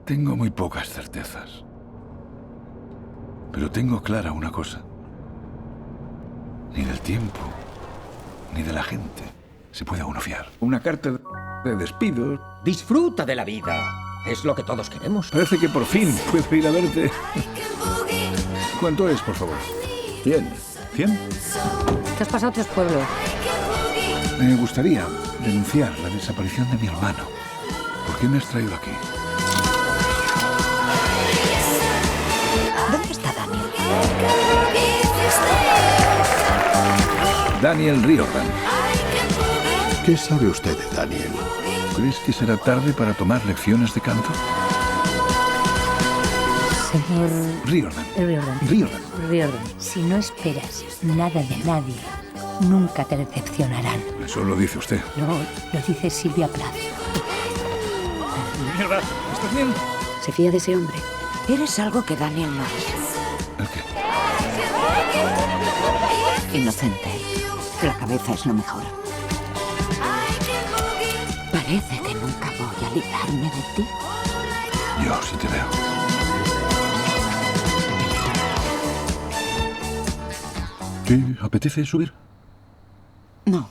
Tengo muy pocas certezas. Pero tengo clara una cosa. Ni del tiempo, ni de la gente se puede uno fiar. Una carta de despido. Disfruta de la vida. Es lo que todos queremos. Parece que por fin puedo ir a verte. ¿Cuánto es, por favor? 100. ¿100? Te has pasado 3 pueblos. Me gustaría denunciar la desaparición de mi hermano. ¿Por qué me has traído aquí? ¿Dónde está Daniel? Daniel Riordan. ¿Qué sabe usted de Daniel? ¿Crees que será tarde para tomar lecciones de canto? Señor Riordan. Riordan, si no esperas nada de nadie, nunca te decepcionarán. Eso lo dice usted. No, lo dice Silvia Plath. Mierda, ¿estás bien? Se fía de ese hombre. Eres algo que Daniel no es. ¿El qué? Inocente. La cabeza es lo mejor. Parece que nunca voy a librarme de ti. Yo sí te veo. ¿Te apetece subir? No.